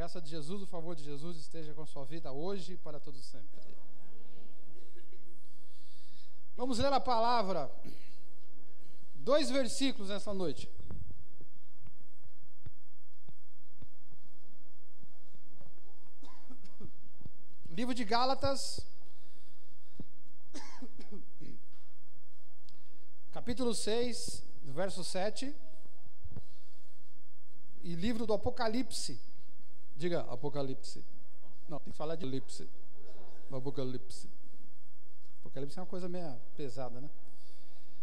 graça de Jesus, o favor de Jesus esteja com a sua vida hoje e para todo sempre. Vamos ler a palavra, 2 versículos nessa noite. Livro de Gálatas, capítulo 6, verso 7. E livro do Apocalipse. Diga Apocalipse. Não, tem que falar de Apocalipse. Apocalipse. Apocalipse é uma coisa meio pesada, né?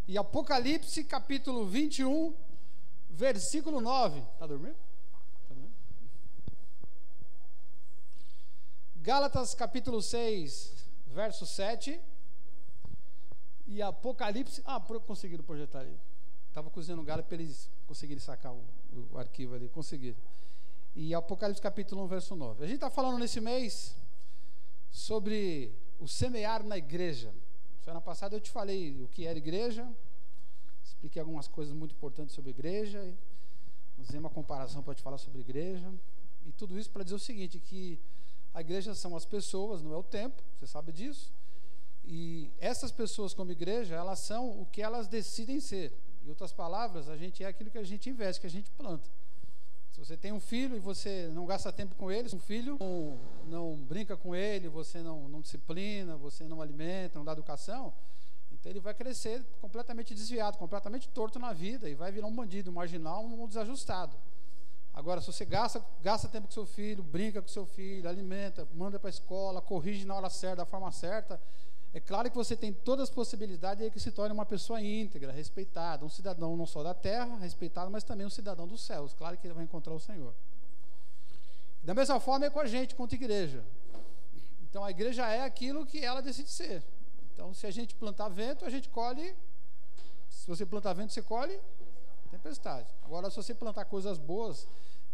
E Apocalipse, capítulo 21, versículo 9. Tá dormindo? Tá dormindo? Gálatas, capítulo 6, verso 7. E Apocalipse. Conseguiram projetar ali. Estava cozinhando galho para eles conseguirem sacar o arquivo ali. Conseguiram. E Apocalipse, capítulo 1, verso 9. A gente está falando nesse mês sobre o semear na igreja. Semana passada eu te falei o que era igreja, expliquei algumas coisas muito importantes sobre igreja, usei uma comparação para te falar sobre igreja, e tudo isso para dizer o seguinte, que a igreja são as pessoas, não é o tempo, você sabe disso, e essas pessoas como igreja, elas são o que elas decidem ser. Em outras palavras, a gente é aquilo que a gente investe, que a gente planta. Se você tem um filho e você não gasta tempo com ele, um filho não brinca com ele, você não disciplina, você não alimenta, não dá educação, então ele vai crescer completamente desviado, completamente torto na vida e vai virar um bandido, um marginal, um desajustado. Agora, se você gasta tempo com seu filho, brinca com seu filho, alimenta, manda para a escola, corrige na hora certa, da forma certa, é claro que você tem todas as possibilidades de que se torne uma pessoa íntegra, respeitada, um cidadão não só da terra, respeitado, mas também um cidadão dos céus. Claro que ele vai encontrar o Senhor. Da mesma forma é com a gente, quanto igreja. Então a igreja é aquilo que ela decide ser. Então se a gente plantar vento, a gente colhe. Se você plantar vento, você colhe tempestade. Agora se você plantar coisas boas,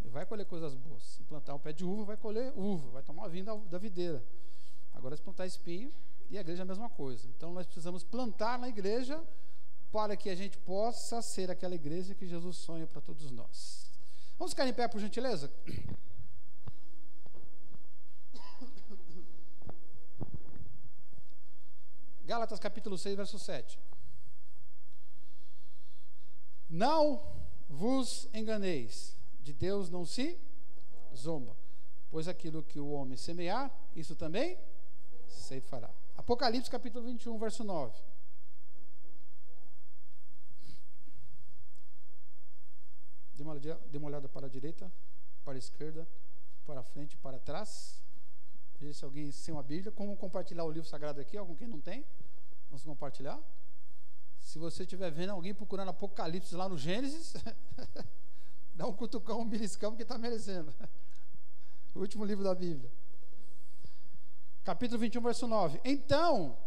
vai colher coisas boas. Se plantar um pé de uva, vai colher uva, vai tomar vinho da videira. Agora se plantar espinho, e a igreja é a mesma coisa. Então nós precisamos plantar na igreja para que a gente possa ser aquela igreja que Jesus sonha para todos nós. Vamos ficar em pé, por gentileza? Gálatas capítulo 6, verso 7. Não vos enganeis, de Deus não se zomba, pois aquilo que o homem semear, isso também ceifará. Apocalipse capítulo 21, verso 9. Dê uma olhada para a direita, para a esquerda, para a frente e para trás. Veja se alguém sem uma Bíblia. Como compartilhar o livro sagrado aqui, com quem não tem? Vamos compartilhar. Se você estiver vendo alguém procurando Apocalipse lá no Gênesis, dá um cutucão, um beliscão, porque está merecendo. O último livro da Bíblia. Capítulo 21, verso 9. Então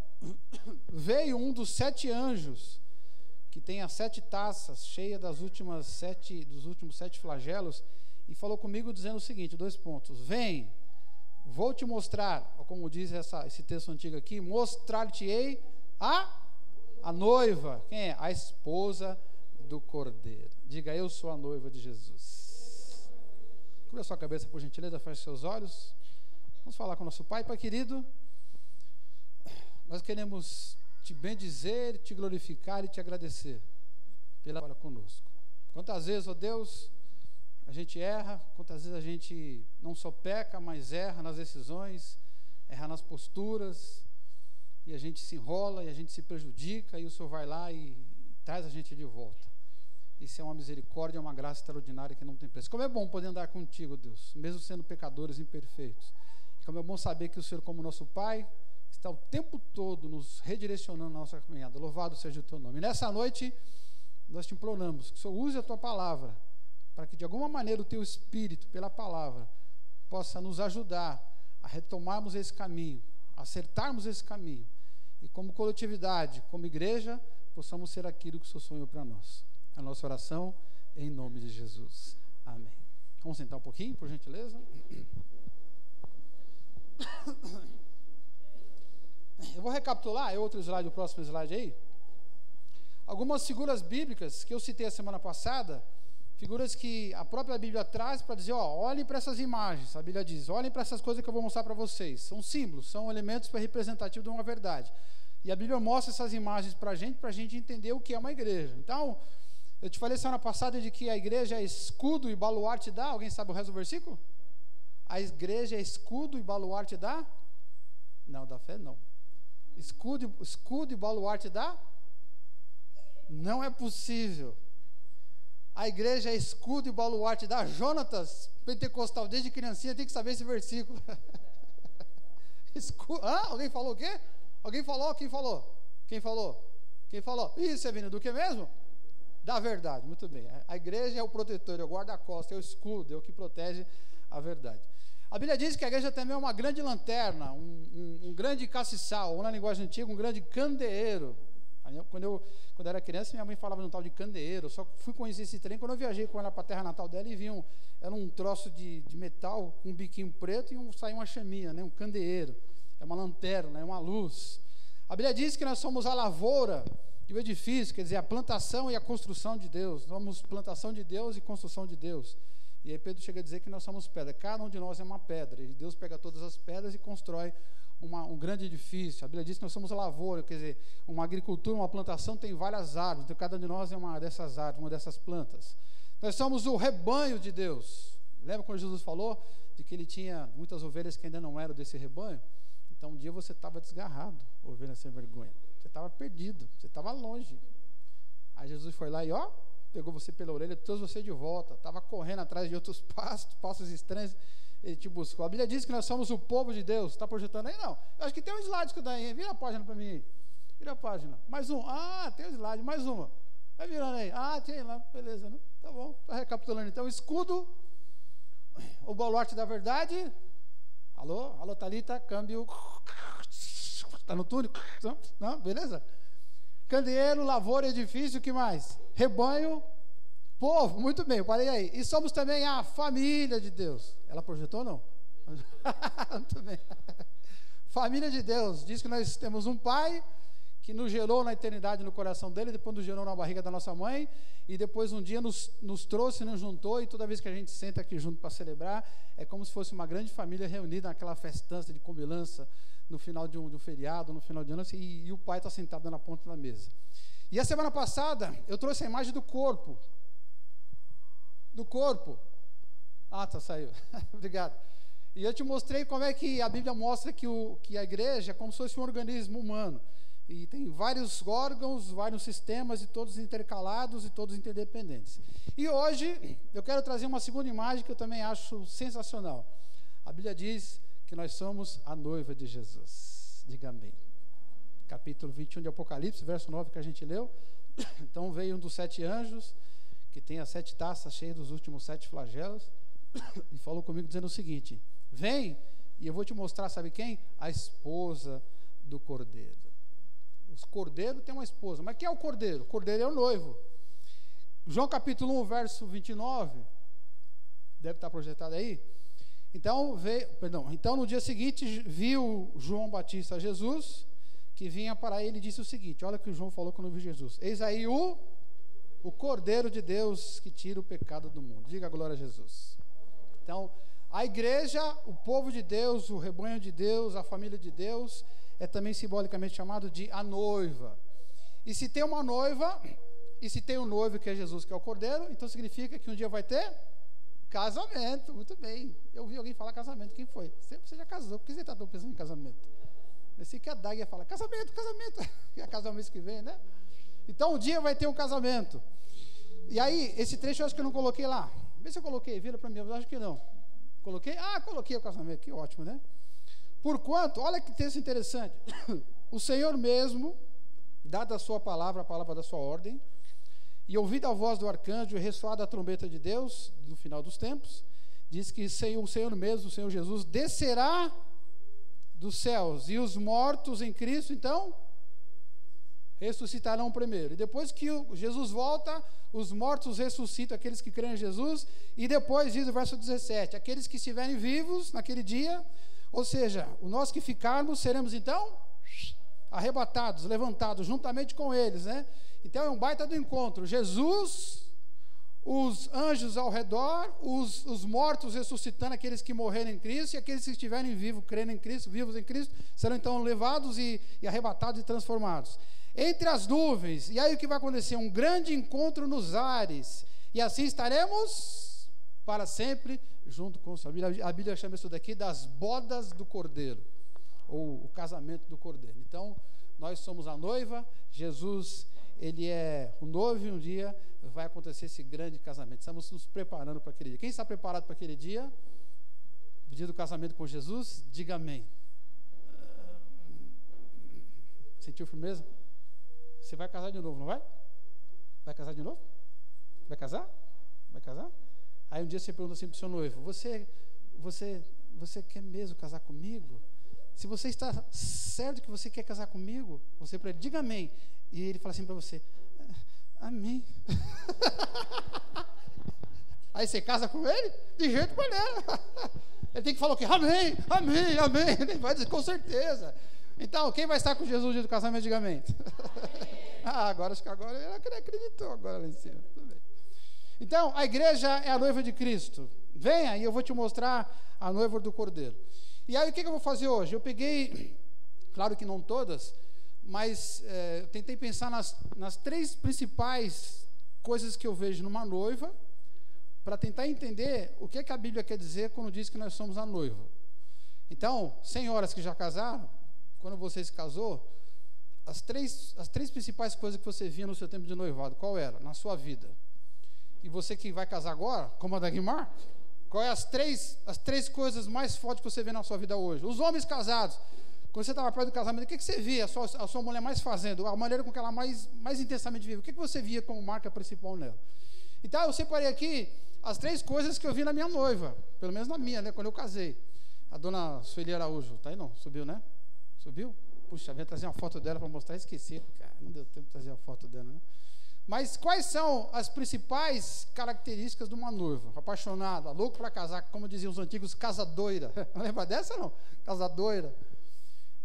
veio um dos 7 anjos, que tem as 7 taças, cheia dos últimos 7 flagelos, e falou comigo dizendo o seguinte, 2 pontos. Vem, vou te mostrar, como diz esse texto antigo aqui, mostrar-te-ei a noiva. Quem é? A esposa do Cordeiro. Diga, eu sou a noiva de Jesus. Cubra a sua cabeça, por gentileza, feche seus olhos. Vamos falar com o nosso Pai. Pai querido, nós queremos te bendizer, te glorificar e te agradecer pela hora conosco. Quantas vezes, ó Deus, a gente erra, quantas vezes a gente não só peca, mas erra nas decisões, erra nas posturas, e a gente se enrola, e a gente se prejudica, e o Senhor vai lá e traz a gente de volta. Isso é uma misericórdia, é uma graça extraordinária que não tem preço. Como é bom poder andar contigo, Deus, mesmo sendo pecadores imperfeitos. Como é bom saber que o Senhor, como nosso Pai, está o tempo todo nos redirecionando na nossa caminhada. Louvado seja o teu nome. E nessa noite, nós te imploramos que o Senhor use a tua palavra, para que de alguma maneira o teu Espírito, pela palavra, possa nos ajudar a retomarmos esse caminho, a acertarmos esse caminho. E como coletividade, como igreja, possamos ser aquilo que o Senhor sonhou para nós. A nossa oração, em nome de Jesus. Amém. Vamos sentar um pouquinho, por gentileza? Eu vou recapitular, é outro slide, o próximo slide aí. Algumas figuras bíblicas que eu citei a semana passada, figuras que a própria Bíblia traz para dizer, ó, olhem para essas imagens. A Bíblia diz, olhem para essas coisas que eu vou mostrar para vocês. São símbolos, são elementos representativos de uma verdade. E a Bíblia mostra essas imagens para a gente entender o que é uma igreja. Então, eu te falei semana passada de que a igreja é escudo e baluarte da... Alguém sabe o resto do versículo? A igreja é escudo e baluarte da... Não, da fé não. Escudo e baluarte da... Não é possível. A igreja é escudo e baluarte da... Jonatas, pentecostal, desde criancinha, tem que saber esse versículo. Alguém falou o quê? Alguém falou? Quem falou? Quem falou? Quem falou? Isso é vindo do que mesmo? Da verdade, muito bem. A igreja é o protetor, é o guarda-costas, é o escudo, é o que protege a verdade. A Bíblia diz que a igreja também é uma grande lanterna, um grande castiçal, ou na linguagem antiga, um grande candeeiro. Quando eu era criança, minha mãe falava no tal de candeeiro. Eu só fui conhecer esse trem quando eu viajei com ela para a terra natal dela e vi era um troço de metal com um biquinho preto e saiu uma chaminha, né? Um candeeiro. É uma lanterna, é uma luz. A Bíblia diz que nós somos a lavoura e o edifício, quer dizer, a plantação e a construção de Deus. Somos plantação de Deus e construção de Deus. E aí Pedro chega a dizer que nós somos pedra. Cada um de nós é uma pedra. E Deus pega todas as pedras e constrói um grande edifício. A Bíblia diz que nós somos a lavoura, quer dizer, uma agricultura, uma plantação tem várias árvores. Então cada um de nós é uma dessas árvores, uma dessas plantas. Nós somos o rebanho de Deus. Lembra quando Jesus falou de que ele tinha muitas ovelhas que ainda não eram desse rebanho? Então um dia você estava desgarrado, ovelha sem vergonha. Você estava perdido, você estava longe. Aí Jesus foi lá e pegou você pela orelha, trouxe você de volta. Estava correndo atrás de outros passos estranhos, ele te buscou. A Bíblia diz que nós somos o povo de Deus. Está projetando aí? Não. Eu acho que tem um slide que daí. Vira a página para mim aí. Vira a página. Mais um. Tem um slide. Mais uma. Vai virando aí. Tem lá. Beleza, né? Tá bom. Está recapitulando então. Escudo, o baluarte da verdade. Alô, Thalita, câmbio. Está no túnel? Não, beleza? Candeeiro, lavoura, edifício, o que mais? Rebanho, povo, muito bem, eu parei aí. E somos também a família de Deus. Ela projetou ou não? Muito bem. Família de Deus, diz que nós temos um pai que nos gerou na eternidade no coração dele, depois nos gerou na barriga da nossa mãe, e depois um dia nos trouxe, nos juntou, e toda vez que a gente senta aqui junto para celebrar, é como se fosse uma grande família reunida naquela festança de comilança, no final de um feriado, no final de ano, e o pai está sentado na ponta da mesa. E a semana passada, eu trouxe a imagem do corpo. Do corpo. Saiu. Obrigado. E eu te mostrei como é que a Bíblia mostra que a igreja é como se fosse um organismo humano. E tem vários órgãos, vários sistemas, e todos intercalados e todos interdependentes. E hoje, eu quero trazer uma segunda imagem que eu também acho sensacional. A Bíblia diz que nós somos a noiva de Jesus. Diga amém. Capítulo 21 de Apocalipse, verso 9 que a gente leu. Então veio um dos 7 anjos, que tem as 7 taças cheias dos últimos 7 flagelos, e falou comigo dizendo o seguinte: vem, e eu vou te mostrar, sabe quem? A esposa do cordeiro. Os cordeiros têm uma esposa, mas quem é o cordeiro? O cordeiro é o noivo. João capítulo 1, verso 29, deve estar projetado aí. Então no dia seguinte viu João Batista Jesus, que vinha para ele, e disse o seguinte: olha o que o João falou quando viu Jesus: eis aí o Cordeiro de Deus que tira o pecado do mundo. Diga glória a Jesus. Então, a igreja, o povo de Deus, o rebanho de Deus, a família de Deus, é também simbolicamente chamado de a noiva. E se tem uma noiva, e se tem um noivo que é Jesus, que é o Cordeiro, então significa que um dia vai ter casamento. Muito bem. Eu vi alguém falar casamento. Quem foi? Você já casou. Por que você está pensando em casamento? Pensei que a Dag ia falar casamento. É casamento mês que vem, né? Então um dia vai ter um casamento. E aí, esse trecho eu acho que eu não coloquei lá. Vê se eu coloquei, vira para mim. Eu acho que não. Coloquei? Coloquei o casamento. Que ótimo, né? Porquanto, olha que texto interessante. O Senhor mesmo, dada a sua palavra, a palavra da sua ordem, e ouvida a voz do arcanjo e ressoada a trombeta de Deus, no final dos tempos, diz que o Senhor mesmo, o Senhor Jesus, descerá dos céus, e os mortos em Cristo, então, ressuscitarão primeiro. E depois que Jesus volta, os mortos ressuscitam, aqueles que creem em Jesus, e depois diz o verso 17, aqueles que estiverem vivos naquele dia, ou seja, nós que ficarmos, seremos então arrebatados, levantados, juntamente com eles, né? Então é um baita do encontro. Jesus, os anjos ao redor, os mortos ressuscitando, aqueles que morreram em Cristo, e aqueles que estiverem vivos, crendo em Cristo, vivos em Cristo, serão então levados e arrebatados e transformados. Entre as nuvens, e aí o que vai acontecer? Um grande encontro nos ares, e assim estaremos para sempre junto com o Senhor. A Bíblia chama isso daqui das bodas do Cordeiro, ou o casamento do Cordeiro. Então, nós somos a noiva, Jesus, ele é o noivo, e um dia vai acontecer esse grande casamento. Estamos nos preparando para aquele dia. Quem está preparado para aquele dia? Dia do casamento com Jesus? Diga amém. Sentiu firmeza? Você vai casar de novo, não vai? Vai casar de novo? Vai casar? Vai casar? Aí um dia você pergunta assim para o seu noivo: você quer mesmo casar comigo? Se você está certo que você quer casar comigo, você para ele, diga amém. E ele fala assim para você: amém. Aí você casa com ele? De jeito maneiro. Ele tem que falar o quê? Amém, amém, amém. Ele vai dizer com certeza. Então, quem vai estar com Jesus no dia do casamento, diga amém. Agora, acho que agora ele acreditou agora lá em cima. Tudo bem. Então, a igreja é a noiva de Cristo. Venha e eu vou te mostrar a noiva do Cordeiro. E aí, o que eu vou fazer hoje? Eu peguei, claro que não todas, mas eu tentei pensar nas três principais coisas que eu vejo numa noiva, para tentar entender o que a Bíblia quer dizer quando diz que nós somos a noiva. Então, senhoras que já casaram, quando você se casou, as três principais coisas que você via no seu tempo de noivado, qual era? Na sua vida. E você que vai casar agora, como a Dagmar, qual é as três coisas mais fortes que você vê na sua vida hoje? Os homens casados, quando você estava perto do casamento, o que você via a sua mulher mais fazendo? A maneira com que ela mais intensamente vive? O que você via como marca principal nela? Então, eu separei aqui as três coisas que eu vi na minha noiva, pelo menos na minha, né, quando eu casei. A dona Sueli Araújo, tá aí não? Subiu, né? Subiu? Puxa, eu ia trazer uma foto dela para mostrar, esqueci, cara, não deu tempo de trazer a foto dela, né? Mas quais são as principais características de uma noiva? Apaixonada, louco para casar, como diziam os antigos, casadoira. Não lembra dessa, não? Casadoira.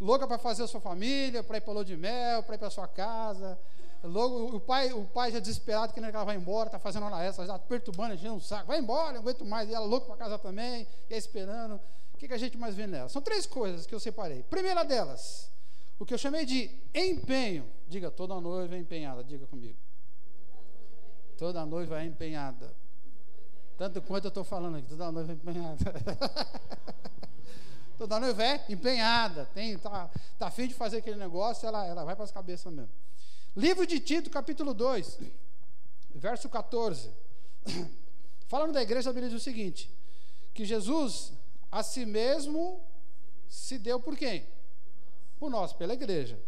Louca para fazer a sua família, para ir para a lua de mel, para ir para a sua casa. Logo, o pai já desesperado, que ela vai embora, está fazendo hora extra, já perturbando, enchendo um saco. Vai embora, não aguento mais. E ela louca para casar também, e esperando. O que a gente mais vê nela? São três coisas que eu separei. Primeira delas, o que eu chamei de empenho. Diga, toda noiva é empenhada, diga comigo. Toda noiva é empenhada. Tanto quanto eu estou falando aqui, toda noiva é empenhada. Toda noiva é empenhada. Tá a fim de fazer aquele negócio, ela vai para as cabeças mesmo. Livro de Tito, capítulo 2, verso 14. Falando da igreja, a Bíblia diz o seguinte: que Jesus a si mesmo se deu por quem? Por nós, pela igreja.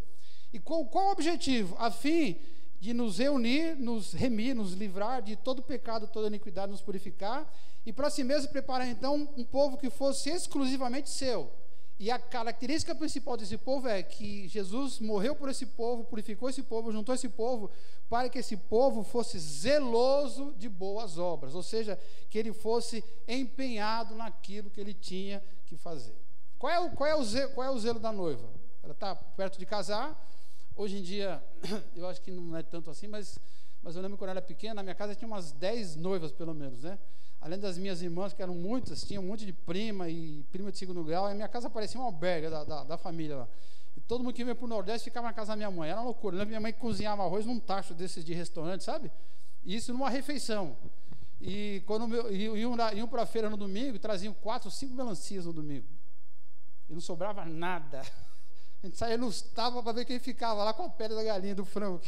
E qual o objetivo? A fim de nos reunir, nos remir, nos livrar de todo pecado, toda iniquidade, nos purificar, e para si mesmo preparar então um povo que fosse exclusivamente seu. E a característica principal desse povo é que Jesus morreu por esse povo, purificou esse povo, juntou esse povo, para que esse povo fosse zeloso de boas obras, ou seja, que ele fosse empenhado naquilo que ele tinha que fazer. Qual é o zelo da noiva? Ela está perto de casar. Hoje em dia, eu acho que não é tanto assim, mas eu lembro quando eu era pequena, na minha casa tinha umas 10 noivas, pelo menos, né? Além das minhas irmãs, que eram muitas, tinha um monte de prima e prima de segundo grau, e a minha casa parecia um albergue da família lá. E todo mundo que vinha para o Nordeste ficava na casa da minha mãe. Era uma loucura. Eu lembro minha mãe cozinhava arroz num tacho desses de restaurante, sabe? E isso numa refeição. E quando iam para a feira no domingo, traziam 4 ou 5 melancias no domingo. E não sobrava nada. A gente saía nos tábuas para ver quem ficava lá com a pele da galinha, do frango,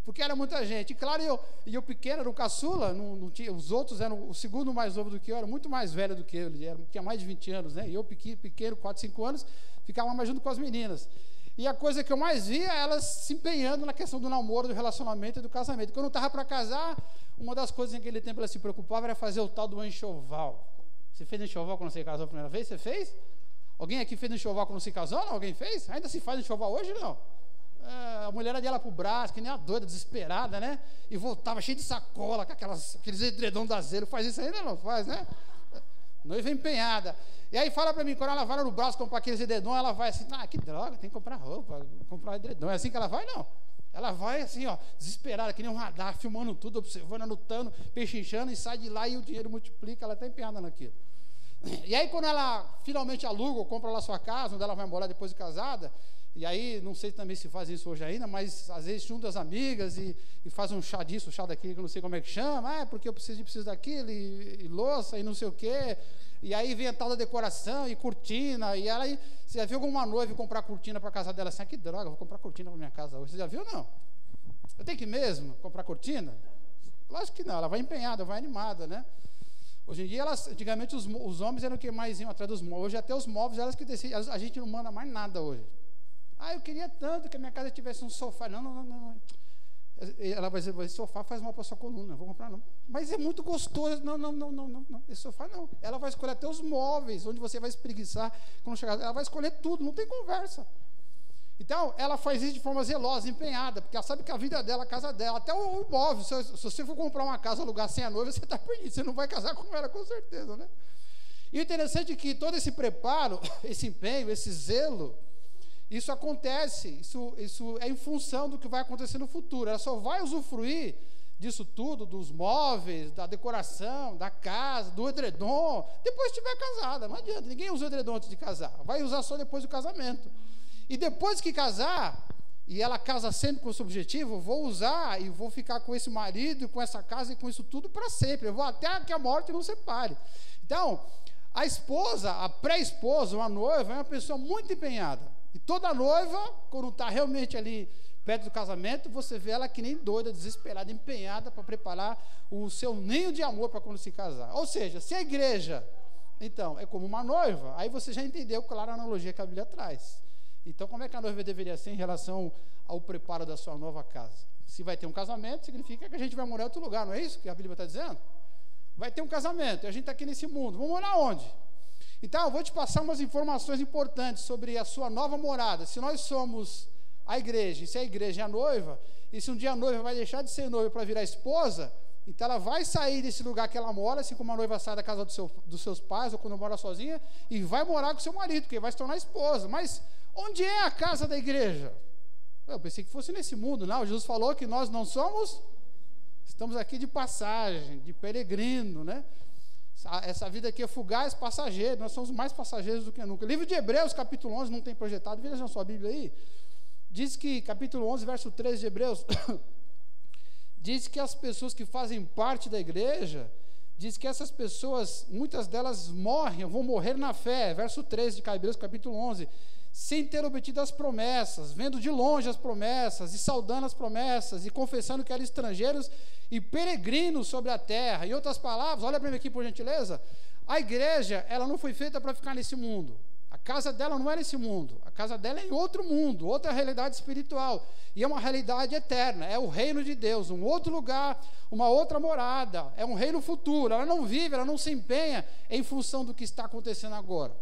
porque era muita gente. E claro, eu pequeno, era o caçula, não tinha, os outros eram o segundo mais novo do que eu, era muito mais velho do que eu, tinha mais de 20 anos, né? E eu pequeno, 4, 5 anos, ficava mais junto com as meninas. E a coisa que eu mais via, elas se empenhando na questão do namoro, do relacionamento e do casamento. Quando eu estava para casar, uma das coisas naquele tempo elas se preocupavam era fazer o tal do enxoval. Você fez enxoval quando você casou a primeira vez? Você fez? Alguém aqui fez enxoval quando se casou? Não? Alguém fez? Ainda se faz enxoval hoje? Não. A mulher ia lá pro braço, que nem a doida, desesperada, né? E voltava cheio de sacola, com aqueles edredom da zelo. Faz isso ainda? Não faz, né? Noiva empenhada. E aí fala para mim, quando ela vai lá no braço comprar aqueles edredom, ela vai assim, que droga, tem que comprar roupa, comprar edredom. É assim que ela vai? Não. Ela vai assim, ó, desesperada, que nem um radar, filmando tudo, observando, anotando, pechinchando, e sai de lá e o dinheiro multiplica, ela está empenhada naquilo. E aí quando ela finalmente aluga ou compra lá sua casa, onde ela vai morar depois de casada, e aí, não sei também se faz isso hoje ainda, mas às vezes junta as amigas e faz um chá disso, um chá daquilo, que eu não sei como é que chama, porque eu preciso daquilo, e louça, e não sei o quê, e aí vem a tal da decoração, e cortina, e ela, você já viu alguma noiva comprar cortina para a casa dela, assim, que droga, vou comprar cortina para minha casa hoje, você já viu ou não? Eu tenho que mesmo comprar cortina? Lógico que não, ela vai empenhada, vai animada, né? Hoje em dia, antigamente os homens eram que mais iam atrás dos móveis, hoje até os móveis, elas que decidem, a gente não manda mais nada hoje. Eu queria tanto que a minha casa tivesse um sofá. Não. Ela vai dizer, esse sofá faz mal para a sua coluna, não vou comprar não. Mas é muito gostoso. Não, esse sofá não. Ela vai escolher até os móveis, onde você vai espreguiçar. Quando chegar, ela vai escolher tudo, não tem conversa. Então, ela faz isso de forma zelosa, empenhada, porque ela sabe que a vida dela, a casa dela, até o imóvel, se você for comprar uma casa, alugar sem a noiva, você está perdido, você não vai casar com ela, com certeza, né? E o interessante é que todo esse preparo, esse empenho, esse zelo, isso acontece, isso é em função do que vai acontecer no futuro. Ela só vai usufruir disso tudo, dos móveis, da decoração, da casa, do edredom, depois que estiver casada. Não adianta, ninguém usa o edredom antes de casar, vai usar só depois do casamento. E depois que casar, e ela casa sempre com esse objetivo, vou usar e vou ficar com esse marido, com essa casa e com isso tudo para sempre, eu vou até que a morte nos separe. Então, a esposa, a pré-esposa, uma noiva, é uma pessoa muito empenhada. E toda noiva, quando está realmente ali perto do casamento, você vê ela que nem doida, desesperada, empenhada para preparar o seu ninho de amor para quando se casar. Ou seja, se a igreja, então, é como uma noiva, aí você já entendeu qual a analogia que a Bíblia traz. Então, como é que a noiva deveria ser em relação ao preparo da sua nova casa? Se vai ter um casamento, significa que a gente vai morar em outro lugar, não é isso que a Bíblia está dizendo? Vai ter um casamento, e a gente está aqui nesse mundo, vamos morar onde? Então, eu vou te passar umas informações importantes sobre a sua nova morada. Se nós somos a igreja, e se a igreja é a noiva, e se um dia a noiva vai deixar de ser noiva para virar esposa, então ela vai sair desse lugar que ela mora, assim como a noiva sai da casa dos seus pais, ou quando mora sozinha, e vai morar com seu marido, porque vai se tornar esposa. Mas onde é a casa da igreja? Eu pensei que fosse nesse mundo, não. Jesus falou que nós não somos, estamos aqui de passagem, de peregrino, né? Essa vida aqui é fugaz, passageira, nós somos mais passageiros do que nunca. Livro de Hebreus, capítulo 11, não tem projetado, veja na sua Bíblia aí, diz que, capítulo 11, verso 13 de Hebreus, diz que as pessoas que fazem parte da igreja, diz que essas pessoas, muitas delas morrem, vão morrer na fé, verso 13 de Hebreus, capítulo 11, sem ter obtido as promessas, vendo de longe as promessas, e saudando as promessas, e confessando que eram estrangeiros e peregrinos sobre a terra. Em outras palavras, olha para mim aqui por gentileza, a igreja, ela não foi feita para ficar nesse mundo, a casa dela não é nesse mundo, a casa dela é em outro mundo, outra realidade espiritual, e é uma realidade eterna, é o reino de Deus, um outro lugar, uma outra morada, é um reino futuro. Ela não vive, ela não se empenha em função do que está acontecendo agora.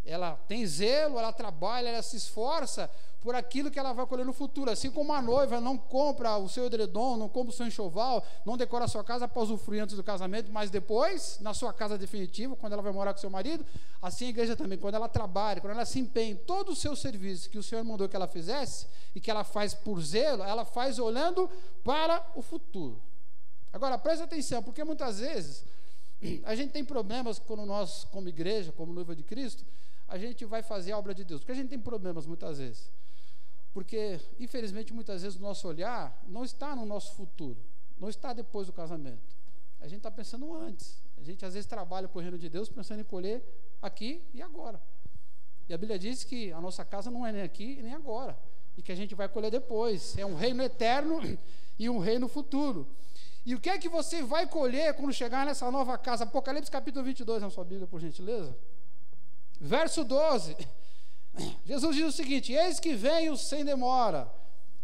Ela tem zelo, ela trabalha, ela se esforça por aquilo que ela vai colher no futuro. Assim como a noiva não compra o seu edredom, não compra o seu enxoval, não decora a sua casa para usufruir antes do casamento, mas depois, na sua casa definitiva, quando ela vai morar com seu marido, assim a igreja também, quando ela trabalha, quando ela se empenha em todo o seu serviço que o Senhor mandou que ela fizesse, e que ela faz por zelo, ela faz olhando para o futuro. Agora, preste atenção, porque muitas vezes a gente tem problemas quando nós, como igreja, como noiva de Cristo, a gente vai fazer a obra de Deus, porque a gente tem problemas muitas vezes, porque infelizmente muitas vezes o nosso olhar não está no nosso futuro, não está depois do casamento, a gente está pensando antes, a gente às vezes trabalha para o reino de Deus pensando em colher aqui e agora, e a Bíblia diz que a nossa casa não é nem aqui nem agora, e que a gente vai colher depois, é um reino eterno e um reino futuro. E o que é que você vai colher quando chegar nessa nova casa? Apocalipse capítulo 22 na sua Bíblia, por gentileza. Verso 12, Jesus diz o seguinte: eis que venho sem demora.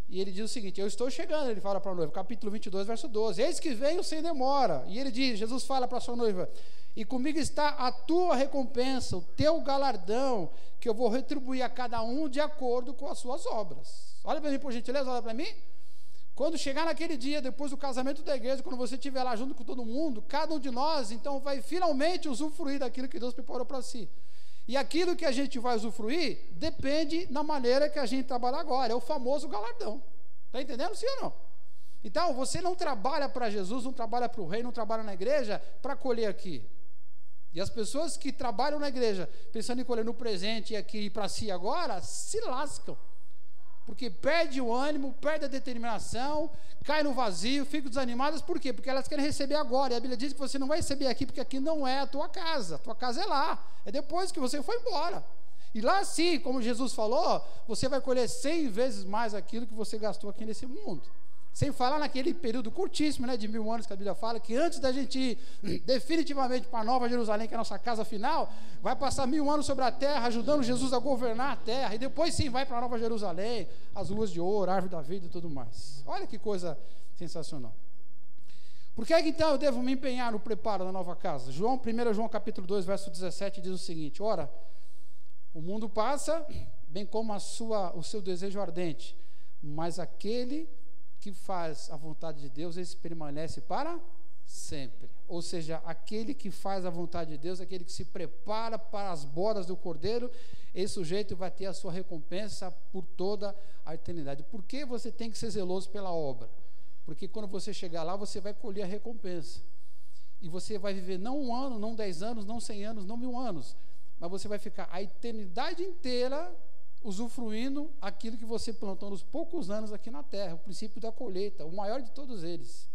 E ele diz o seguinte: eu estou chegando, ele fala para a noiva, capítulo 22, verso 12, eis que venho sem demora. E ele diz, Jesus fala para a sua noiva, e comigo está a tua recompensa, o teu galardão, que eu vou retribuir a cada um de acordo com as suas obras. Olha para mim, por gentileza, olha para mim. Quando chegar naquele dia, depois do casamento da igreja, quando você estiver lá junto com todo mundo, cada um de nós, então, vai finalmente usufruir daquilo que Deus preparou para si. E aquilo que a gente vai usufruir depende da maneira que a gente trabalha agora, é o famoso galardão. Está entendendo, sim ou não? Então, você não trabalha para Jesus, não trabalha para o reino, não trabalha na igreja para colher aqui. E as pessoas que trabalham na igreja, pensando em colher no presente e aqui e para si agora, se lascam. Porque perde o ânimo, perde a determinação, cai no vazio, ficam desanimadas. Por quê? Porque elas querem receber agora. E a Bíblia diz que você não vai receber aqui, porque aqui não é a tua casa é lá. É depois que você foi embora. E lá sim, como Jesus falou, você vai colher 100 vezes mais aquilo que você gastou aqui nesse mundo. Sem falar naquele período curtíssimo, né, de 1000 anos que a Bíblia fala, que antes da gente ir definitivamente para a Nova Jerusalém, que é a nossa casa final, vai passar 1000 anos sobre a terra, ajudando Jesus a governar a terra, e depois sim vai para a Nova Jerusalém, as ruas de ouro, a árvore da vida e tudo mais. Olha que coisa sensacional. Por que então eu devo me empenhar no preparo da nova casa? 1 João capítulo 2, verso 17 diz o seguinte: ora, o mundo passa, bem como o seu desejo ardente, mas aquele que faz a vontade de Deus, esse permanece para sempre. Ou seja, aquele que faz a vontade de Deus, aquele que se prepara para as bodas do Cordeiro, esse sujeito vai ter a sua recompensa por toda a eternidade. Por que você tem que ser zeloso pela obra? Porque quando você chegar lá, você vai colher a recompensa. E você vai viver não 1 ano, não 10 anos, não 100 anos, não 1000 anos, mas você vai ficar a eternidade inteira usufruindo aquilo que você plantou nos poucos anos aqui na terra, o princípio da colheita, o maior de todos eles.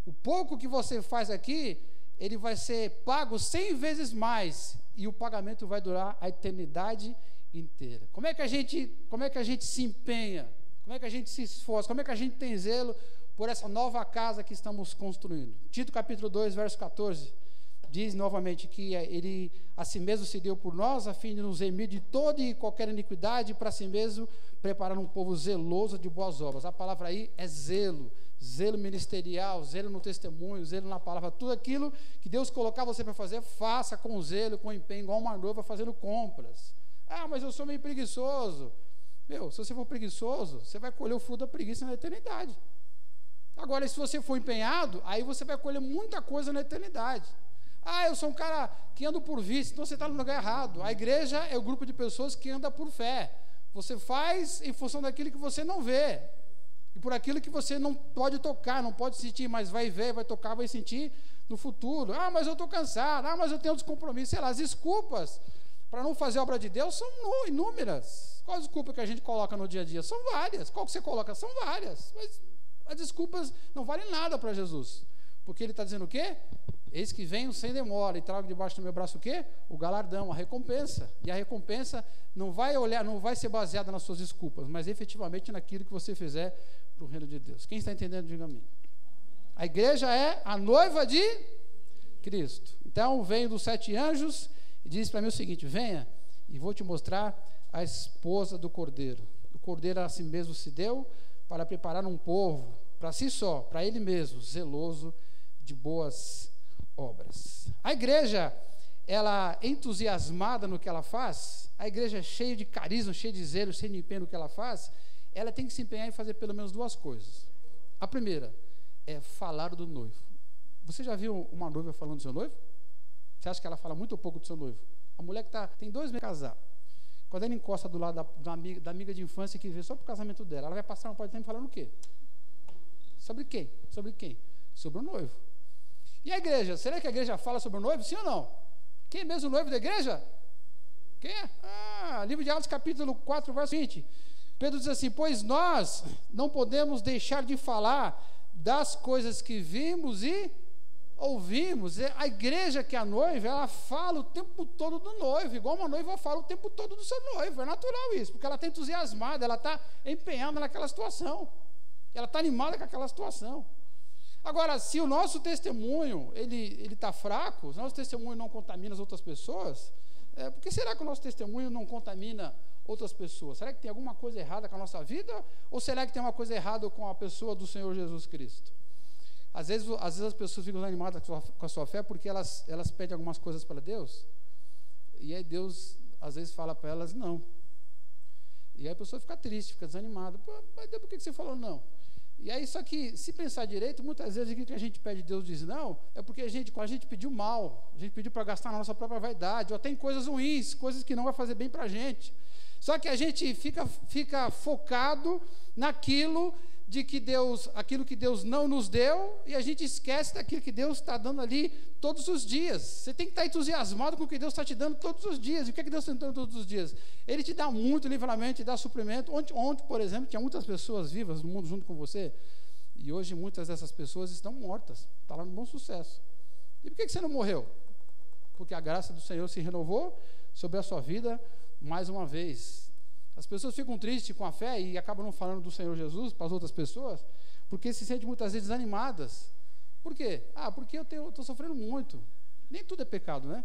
O pouco que você faz aqui, ele vai ser pago 100 vezes mais, e o pagamento vai durar a eternidade inteira. Como é que a gente se empenha? Como é que a gente se esforça? Como é que a gente tem zelo por essa nova casa que estamos construindo? Tito capítulo 2, verso 14, diz novamente que ele a si mesmo se deu por nós, a fim de nos remir de toda e qualquer iniquidade, para si mesmo preparar um povo zeloso de boas obras. A palavra aí é zelo, zelo ministerial, zelo no testemunho, zelo na palavra. Tudo aquilo que Deus colocar você para fazer, faça com zelo, com empenho, igual uma noiva fazendo compras. Ah, mas eu sou meio preguiçoso. Meu, se você for preguiçoso, você vai colher o fruto da preguiça na eternidade. Agora, se você for empenhado, aí você vai colher muita coisa na eternidade. Ah, eu sou um cara que ando por vista, então você está no lugar errado. A igreja é o grupo de pessoas que anda por fé. Você faz em função daquilo que você não vê, e por aquilo que você não pode tocar, não pode sentir, mas vai ver, vai tocar, vai sentir no futuro. Ah, mas eu estou cansado, ah, mas eu tenho outros compromissos. Sei lá, as desculpas para não fazer a obra de Deus são inúmeras. Qual a desculpa que a gente coloca no dia a dia? São várias. Qual que você coloca? São várias. Mas as desculpas não valem nada para Jesus. Porque ele está dizendo o quê? Eis que venho sem demora e trago debaixo do meu braço o quê? O galardão, a recompensa. E a recompensa não vai ser baseada nas suas desculpas, mas efetivamente naquilo que você fizer para o reino de Deus. Quem está entendendo, diga a mim. A igreja é a noiva de Cristo. Então, veio dos 7 anjos e diz para mim o seguinte: venha e vou te mostrar a esposa do Cordeiro. O Cordeiro a si mesmo se deu para preparar um povo, para si só, para ele mesmo, zeloso de boas obras. A igreja, ela é entusiasmada no que ela faz, a igreja é cheia de carisma, cheia de zelo, cheia de empenho no que ela faz, ela tem que se empenhar em fazer pelo menos 2 coisas. A primeira é falar do noivo. Você já viu uma noiva falando do seu noivo? Você acha que ela fala muito ou pouco do seu noivo? A mulher que tem 2 meses de casar, quando ela encosta do lado da amiga de infância que veio só para o casamento dela, ela vai passar um pouco de tempo falando o quê? Sobre quem? Sobre quem? Sobre o noivo. E a igreja? Será que a igreja fala sobre o noivo? Sim ou não? Quem é mesmo o noivo da igreja? Quem é? Livro de Atos capítulo 4, verso 20. Pedro diz assim: pois nós não podemos deixar de falar das coisas que vimos e ouvimos. A igreja que é a noiva, ela fala o tempo todo do noivo, igual uma noiva fala o tempo todo do seu noivo. É natural isso, porque ela está entusiasmada, ela está empenhada naquela situação, ela está animada com aquela situação. Agora, se o nosso testemunho ele está fraco, se o nosso testemunho não contamina as outras pessoas, por que será que o nosso testemunho não contamina outras pessoas? Será que tem alguma coisa errada com a nossa vida? Ou será que tem uma coisa errada com a pessoa do Senhor Jesus Cristo? Às vezes as pessoas ficam animadas com a sua fé porque elas pedem algumas coisas para Deus, e aí Deus às vezes fala para elas não. E aí a pessoa fica triste, fica desanimada. Mas Deus, por que você falou não? E aí, só que, se pensar direito, muitas vezes o que a gente pede, Deus diz não, é porque a gente pediu mal, a gente pediu para gastar na nossa própria vaidade, ou até em coisas ruins, coisas que não vai fazer bem para a gente. Só que a gente fica focado naquilo aquilo que Deus não nos deu, e a gente esquece daquilo que Deus está dando ali todos os dias. Você tem que estar entusiasmado com o que Deus está te dando todos os dias. E o que é que Deus está te dando todos os dias? Ele te dá muito livramento, te dá suprimento. Ontem, por exemplo, tinha muitas pessoas vivas no mundo junto com você, e hoje muitas dessas pessoas estão mortas. Está lá no Bom Sucesso. E por que você não morreu? Porque a graça do Senhor se renovou sobre a sua vida mais uma vez. As pessoas ficam tristes com a fé e acabam não falando do Senhor Jesus para as outras pessoas, porque se sentem muitas vezes desanimadas. Por quê? Porque eu estou sofrendo muito. Nem tudo é pecado, né?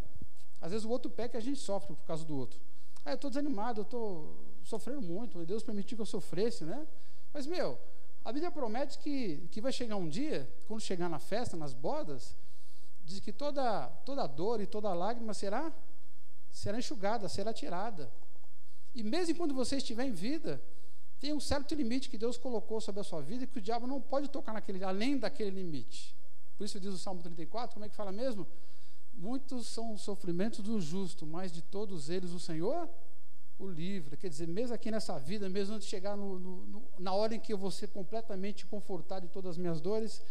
Às vezes o outro peca e a gente sofre por causa do outro. Eu estou desanimado, eu estou sofrendo muito, Deus permitiu que eu sofresse, né? Mas, a Bíblia promete que vai chegar um dia, quando chegar na festa, nas bodas, diz que toda dor e toda lágrima será enxugada, será tirada. E mesmo quando você estiver em vida, tem um certo limite que Deus colocou sobre a sua vida, e que o diabo não pode tocar além daquele limite. Por isso diz o Salmo 34, como é que fala mesmo? Muitos são os sofrimentos do justo, mas de todos eles o Senhor o livra. Quer dizer, mesmo aqui nessa vida, mesmo antes de chegar na hora em que eu vou ser completamente confortado de todas as minhas dores,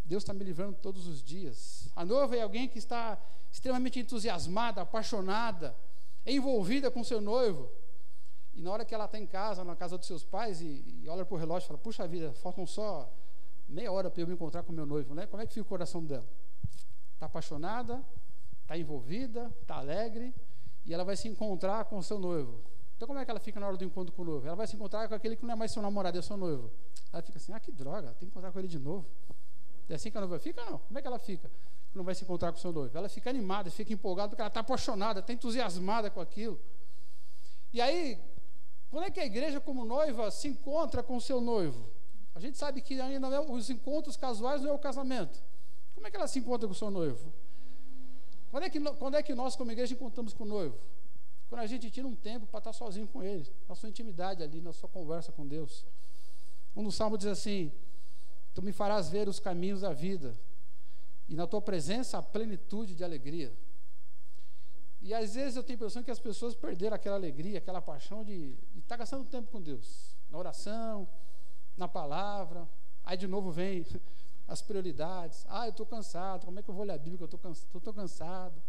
Deus está me livrando todos os dias. A noiva é alguém que está extremamente entusiasmada, apaixonada, envolvida com seu noivo. E na hora que ela está em casa, na casa dos seus pais, e olha para o relógio e fala, puxa vida, faltam só meia hora para eu me encontrar com meu noivo, né? Como é que fica o coração dela? Está apaixonada, está envolvida, está alegre, e ela vai se encontrar com o seu noivo. Então como é que ela fica na hora do encontro com o noivo? Ela vai se encontrar com aquele que não é mais seu namorado, é seu noivo. Ela fica assim, que droga, tem que encontrar com ele de novo. É assim que a noiva fica ou não? Como é que ela fica? Não vai se encontrar com o seu noivo. Ela fica animada, fica empolgada, porque ela está apaixonada, está entusiasmada com aquilo. E aí, quando é que a igreja como noiva se encontra com o seu noivo? A gente sabe que ainda não é, os encontros casuais não é o casamento. Como é que ela se encontra com o seu noivo? Quando é que nós como igreja encontramos com o noivo? Quando a gente tira um tempo para estar sozinho com ele, na sua intimidade ali, na sua conversa com Deus. Um dos salmos diz assim, tu me farás ver os caminhos da vida, e na tua presença a plenitude de alegria. E às vezes eu tenho a impressão que as pessoas perderam aquela alegria, aquela paixão de estar gastando tempo com Deus, na oração, na palavra. Aí de novo vem as prioridades. Eu estou cansado, como é que eu vou ler a Bíblia? Eu estou cansado,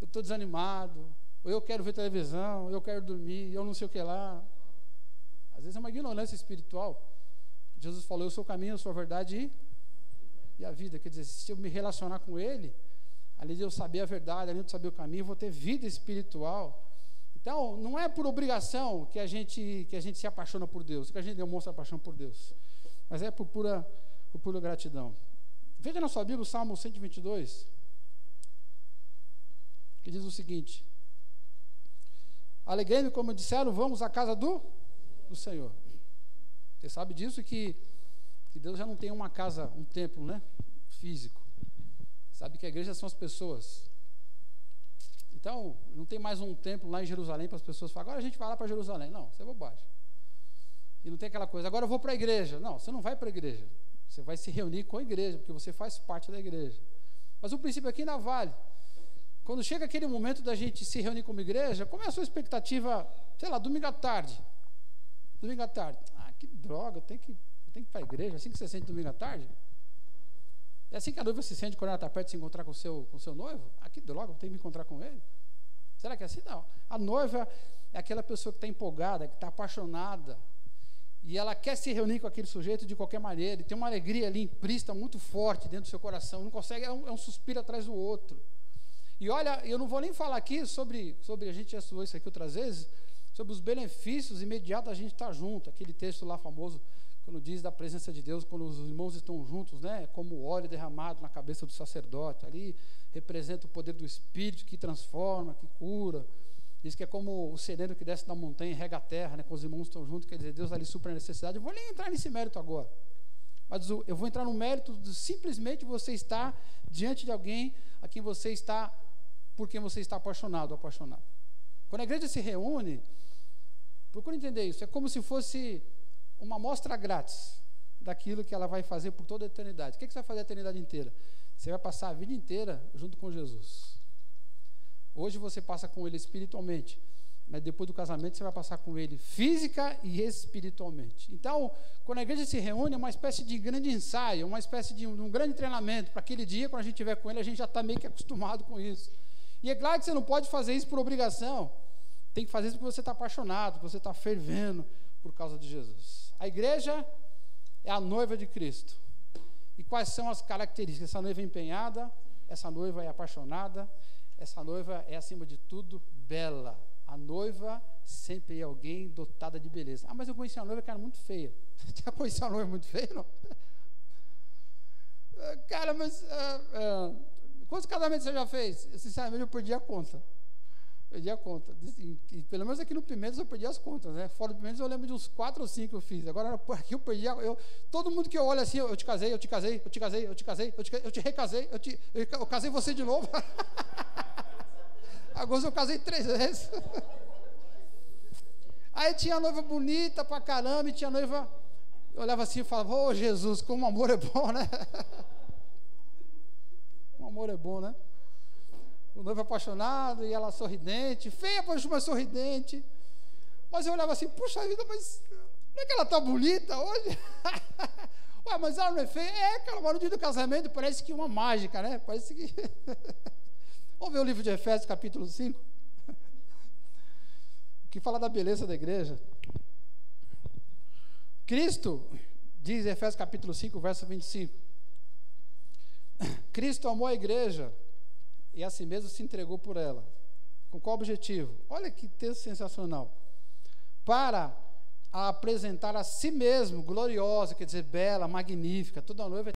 eu estou desanimado, ou eu quero ver televisão, ou eu quero dormir, eu não sei o que lá. Às vezes é uma ignorância espiritual. Jesus falou, eu sou o caminho, eu sou a verdade e a vida. Quer dizer, se eu me relacionar com Ele, além de eu saber a verdade, além de eu saber o caminho, eu vou ter vida espiritual. Então, não é por obrigação que a gente se apaixona por Deus, que a gente demonstra a paixão por Deus, mas é por pura gratidão. Veja na sua Bíblia o Salmo 122, que diz o seguinte, alegrei-me, como disseram, vamos à casa do Senhor. Você sabe disso, que Deus já não tem uma casa, um templo, né, físico. Sabe que a igreja são as pessoas. Então, não tem mais um templo lá em Jerusalém para as pessoas falarem, agora a gente vai lá para Jerusalém. Não, isso é bobagem. E não tem aquela coisa, agora eu vou para a igreja. Não, você não vai para a igreja. Você vai se reunir com a igreja, porque você faz parte da igreja. Mas o princípio aqui ainda vale. Quando chega aquele momento da gente se reunir como igreja, como é a sua expectativa, sei lá, domingo à tarde? Domingo à tarde. Que droga, eu tenho que ir para a igreja, assim que você sente domingo à tarde? É assim que a noiva se sente quando ela está perto de se encontrar com o seu noivo? Que droga, eu tenho que me encontrar com ele? Será que é assim? Não. A noiva é aquela pessoa que está empolgada, que está apaixonada, e ela quer se reunir com aquele sujeito de qualquer maneira, e tem uma alegria ali implícita muito forte dentro do seu coração, não consegue, é um suspiro atrás do outro. E olha, eu não vou nem falar aqui sobre a gente já estudou isso aqui outras vezes, sobre os benefícios imediatos da gente estar junto, aquele texto lá famoso, quando diz da presença de Deus, quando os irmãos estão juntos, né, como o óleo derramado na cabeça do sacerdote, ali representa o poder do Espírito que transforma, que cura. Diz que é como o sereno que desce da montanha e rega a terra, né, quando os irmãos estão juntos, quer dizer, Deus ali supra a necessidade. Eu vou nem entrar nesse mérito agora, mas eu vou entrar no mérito de simplesmente você estar diante de alguém a quem você está, por quem você está apaixonado ou apaixonado. Quando a igreja se reúne, procura entender isso, é como se fosse uma amostra grátis daquilo que ela vai fazer por toda a eternidade. O que você vai fazer a eternidade inteira? Você vai passar a vida inteira junto com Jesus. Hoje você passa com Ele espiritualmente, mas depois do casamento você vai passar com ele física e espiritualmente. Então, quando a igreja se reúne, é uma espécie de grande ensaio, uma espécie de um grande treinamento. Para aquele dia, quando a gente estiver com ele, a gente já está meio que acostumado com isso. E é claro que você não pode fazer isso por obrigação. Tem que fazer isso porque você está apaixonado, porque você está fervendo por causa de Jesus. A igreja é a noiva de Cristo. E quais são as características? Essa noiva é empenhada, essa noiva é apaixonada, essa noiva é, acima de tudo, bela. A noiva sempre é alguém dotada de beleza. Ah, mas eu conheci uma noiva que era muito feia. Você já conheceu uma noiva muito feia, não? Cara, mas quantos casamentos você já fez? Sinceramente, eu perdi a conta. Perdi a conta. E pelo menos aqui no Pimentas eu perdi as contas, né? Fora do Pimentas eu lembro de uns 4 ou 5 que eu fiz. Agora aqui eu perdi. Todo mundo que eu olho assim, eu te casei, eu te casei, eu te casei, eu te casei, eu te recasei, eu casei você de novo. Agora eu casei 3 vezes. Aí tinha a noiva bonita pra caramba, e tinha a noiva. Eu olhava assim e falava: ô Jesus, como o amor é bom, né? O amor é bom, né? O noivo apaixonado e ela sorridente, feia, mas sorridente. Mas eu olhava assim: puxa vida, mas não é que ela está bonita hoje? Ué, mas ela não é feia? É, cara, mas no dia do casamento parece que uma mágica, né? Parece que. Vamos ver o livro de Efésios, capítulo 5, que fala da beleza da igreja. Cristo, diz em Efésios capítulo 5, verso 25, Cristo amou a igreja e a si mesmo se entregou por ela. Com qual objetivo? Olha que texto sensacional. Para a apresentar a si mesmo gloriosa, quer dizer, bela, magnífica. Toda noiva